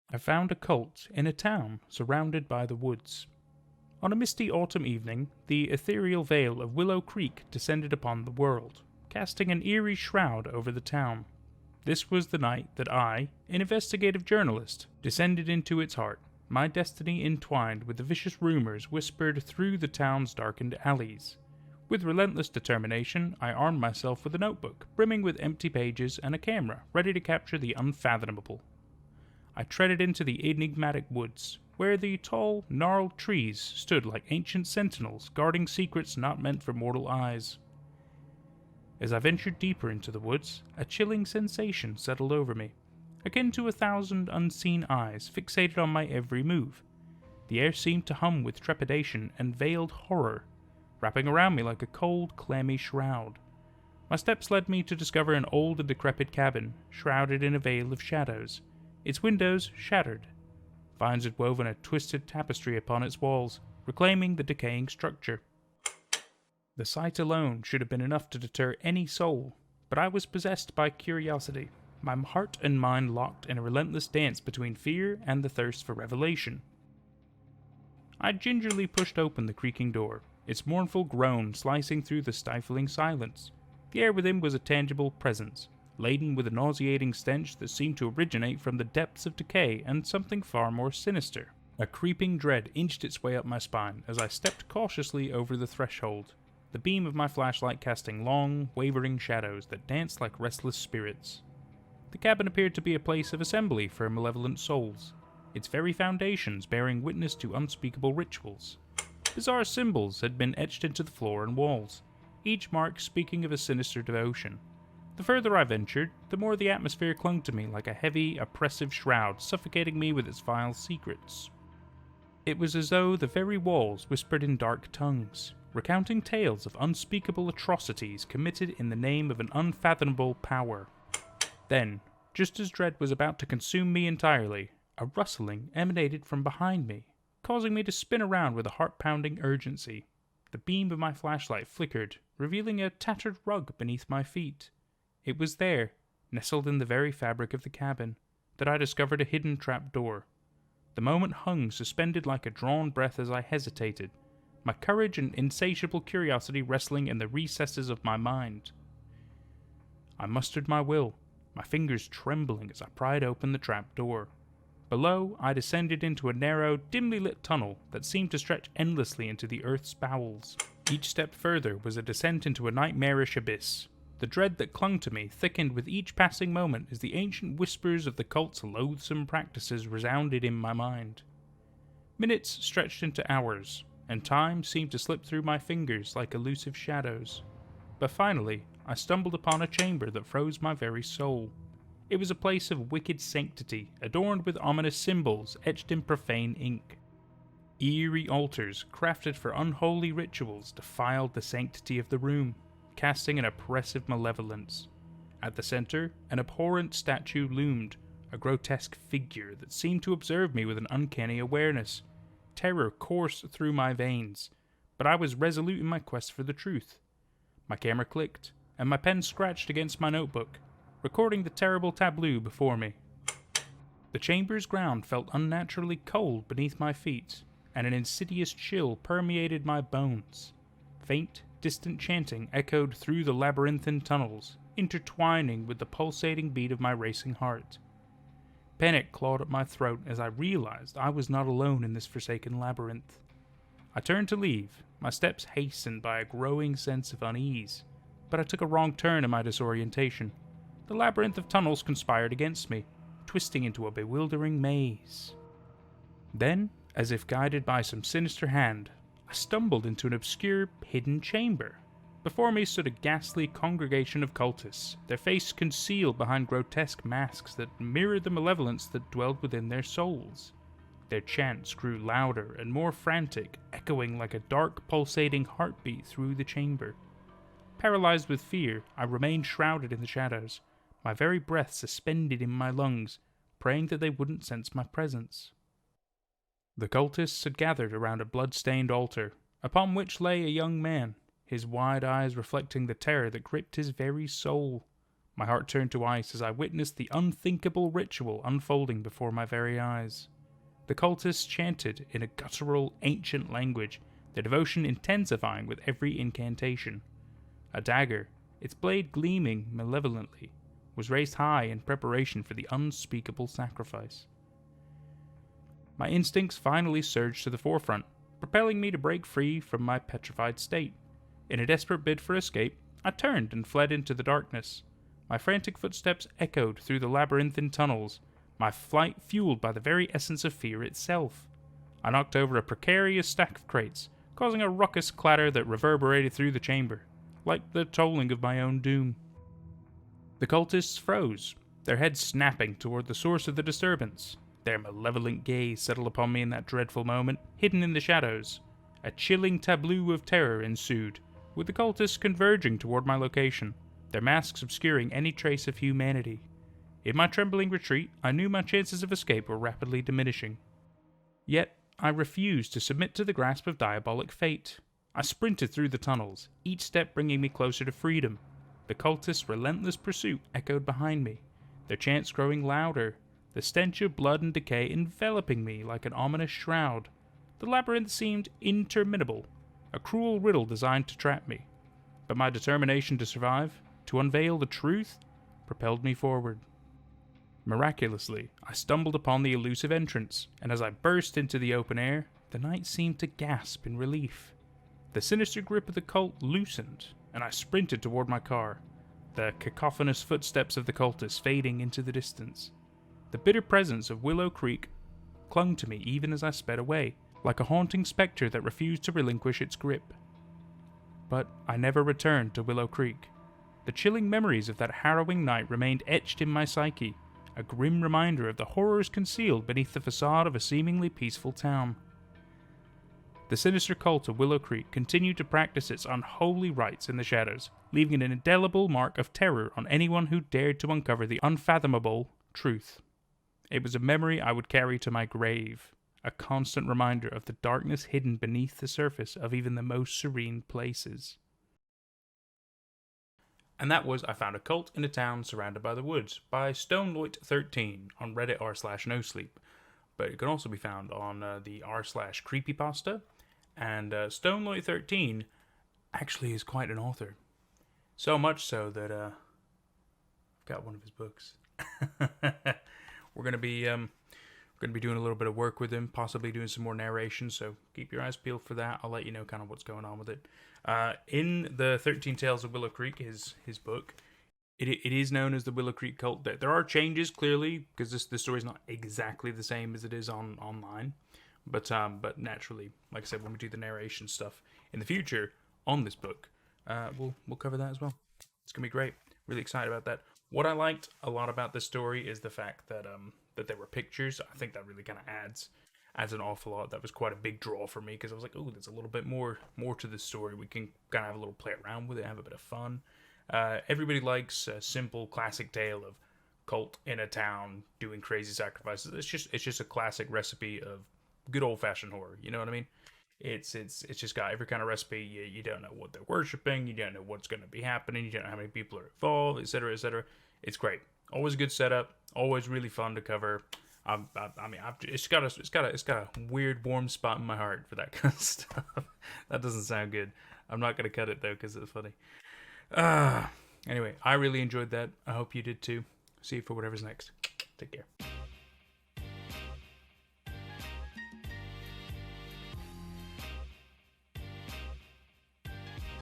I found a cult in a town surrounded by the woods. On a misty autumn evening, the ethereal veil of Willow Creek descended upon the world, casting an eerie shroud over the town. This was the night that I, an investigative journalist, descended into its heart, my destiny entwined with the vicious rumors whispered through the town's darkened alleys. With relentless determination, I armed myself with a notebook, brimming with empty pages, and a camera, ready to capture the unfathomable. I treaded into the enigmatic woods, where the tall, gnarled trees stood like ancient sentinels guarding secrets not meant for mortal eyes. As I ventured deeper into the woods, a chilling sensation settled over me, akin to 1,000 unseen eyes fixated on my every move. The air seemed to hum with trepidation and veiled horror, wrapping around me like a cold, clammy shroud. My steps led me to discover an old and decrepit cabin, shrouded in a veil of shadows, its windows shattered. Vines had woven a twisted tapestry upon its walls, reclaiming the decaying structure. The sight alone should have been enough to deter any soul, but I was possessed by curiosity, my heart and mind locked in a relentless dance between fear and the thirst for revelation. I gingerly pushed open the creaking door, its mournful groan slicing through the stifling silence. The air within was a tangible presence, laden with a nauseating stench that seemed to originate from the depths of decay and something far more sinister. A creeping dread inched its way up my spine as I stepped cautiously over the threshold, the beam of my flashlight casting long, wavering shadows that danced like restless spirits. The cabin appeared to be a place of assembly for malevolent souls, its very foundations bearing witness to unspeakable rituals. Bizarre symbols had been etched into the floor and walls, each mark speaking of a sinister devotion. The further I ventured, the more the atmosphere clung to me like a heavy, oppressive shroud, suffocating me with its vile secrets. It was as though the very walls whispered in dark tongues, recounting tales of unspeakable atrocities committed in the name of an unfathomable power. Then, just as dread was about to consume me entirely, a rustling emanated from behind me, causing me to spin around with a heart-pounding urgency. The beam of my flashlight flickered, revealing a tattered rug beneath my feet. It was there, nestled in the very fabric of the cabin, that I discovered a hidden trap door. The moment hung suspended like a drawn breath as I hesitated, my courage and insatiable curiosity wrestling in the recesses of my mind. I mustered my will, my fingers trembling as I pried open the trap door. Below, I descended into a narrow, dimly lit tunnel that seemed to stretch endlessly into the earth's bowels. Each step further was a descent into a nightmarish abyss. The dread that clung to me thickened with each passing moment as the ancient whispers of the cult's loathsome practices resounded in my mind. Minutes stretched into hours, and time seemed to slip through my fingers like elusive shadows. But finally, I stumbled upon a chamber that froze my very soul. It was a place of wicked sanctity, adorned with ominous symbols etched in profane ink. Eerie altars, crafted for unholy rituals, defiled the sanctity of the room, casting an oppressive malevolence. At the center, an abhorrent statue loomed, a grotesque figure that seemed to observe me with an uncanny awareness. Terror coursed through my veins, but I was resolute in my quest for the truth. My camera clicked, and my pen scratched against my notebook, recording the terrible tableau before me. The chamber's ground felt unnaturally cold beneath my feet, and an insidious chill permeated my bones. Faint, distant chanting echoed through the labyrinthine tunnels, intertwining with the pulsating beat of my racing heart. Panic clawed at my throat as I realized I was not alone in this forsaken labyrinth. I turned to leave, my steps hastened by a growing sense of unease, but I took a wrong turn in my disorientation. The labyrinth of tunnels conspired against me, twisting into a bewildering maze. Then, as if guided by some sinister hand, I stumbled into an obscure, hidden chamber. Before me stood a ghastly congregation of cultists, their faces concealed behind grotesque masks that mirrored the malevolence that dwelled within their souls. Their chants grew louder and more frantic, echoing like a dark, pulsating heartbeat through the chamber. Paralyzed with fear, I remained shrouded in the shadows, my very breath suspended in my lungs, praying that they wouldn't sense my presence. The cultists had gathered around a blood-stained altar, upon which lay a young man, his wide eyes reflecting the terror that gripped his very soul. My heart turned to ice as I witnessed the unthinkable ritual unfolding before my very eyes. The cultists chanted in a guttural, ancient language, their devotion intensifying with every incantation. A dagger, its blade gleaming malevolently, was raised high in preparation for the unspeakable sacrifice. My instincts finally surged to the forefront, propelling me to break free from my petrified state. In a desperate bid for escape, I turned and fled into the darkness. My frantic footsteps echoed through the labyrinthine tunnels, my flight fueled by the very essence of fear itself. I knocked over a precarious stack of crates, causing a ruckus clatter that reverberated through the chamber, like the tolling of my own doom. The cultists froze, their heads snapping toward the source of the disturbance. Their malevolent gaze settled upon me in that dreadful moment, hidden in the shadows. A chilling tableau of terror ensued, with the cultists converging toward my location, their masks obscuring any trace of humanity. In my trembling retreat, I knew my chances of escape were rapidly diminishing. Yet, I refused to submit to the grasp of diabolic fate. I sprinted through the tunnels, each step bringing me closer to freedom. The cultists' relentless pursuit echoed behind me, their chants growing louder, the stench of blood and decay enveloping me like an ominous shroud. The labyrinth seemed interminable, a cruel riddle designed to trap me. But my determination to survive, to unveil the truth, propelled me forward. Miraculously, I stumbled upon the elusive entrance, and as I burst into the open air, the night seemed to gasp in relief. The sinister grip of the cult loosened, and I sprinted toward my car, the cacophonous footsteps of the cultists fading into the distance. The bitter presence of Willow Creek clung to me even as I sped away, like a haunting spectre that refused to relinquish its grip. But I never returned to Willow Creek. The chilling memories of that harrowing night remained etched in my psyche, a grim reminder of the horrors concealed beneath the facade of a seemingly peaceful town. The sinister cult of Willow Creek continued to practice its unholy rites in the shadows, leaving an indelible mark of terror on anyone who dared to uncover the unfathomable truth. It was a memory I would carry to my grave, a constant reminder of the darkness hidden beneath the surface of even the most serene places. And that was I Found a Cult in a Town Surrounded by the Woods by StoneLoit13 on Reddit r/NoSleep. But it can also be found on the r/creepypasta. And StoneLoit13 actually is quite an author. So much so that I've got one of his books. We're gonna be doing a little bit of work with him, possibly doing some more narration. So keep your eyes peeled for that. I'll let you know kind of what's going on with it. In the 13 Tales of Willow Creek, his book, it is known as the Willow Creek Cult. There are changes clearly because this story is not exactly the same as it is online. But naturally, like I said, when we do the narration stuff in the future on this book, we'll cover that as well. It's gonna be great. Really excited about that. What I liked a lot about this story is the fact that there were pictures. I think that really kind of adds an awful lot. That was quite a big draw for me because I was like, oh, there's a little bit more to this story. We can kind of have a little play around with it, have a bit of fun. Everybody likes a simple classic tale of cult in a town doing crazy sacrifices. It's just a classic recipe of good old-fashioned horror. You know what I mean? It's just got every kind of recipe. You don't know what they're worshiping. You don't know what's going to be happening. You don't know how many people are involved, etc., etc. It's great. Always a good setup. Always really fun to cover. It's got a weird warm spot in my heart for that kind of stuff. That doesn't sound good. I'm not gonna cut it though because it's funny. Anyway, I really enjoyed that. I hope you did too. See you for whatever's next. Take care.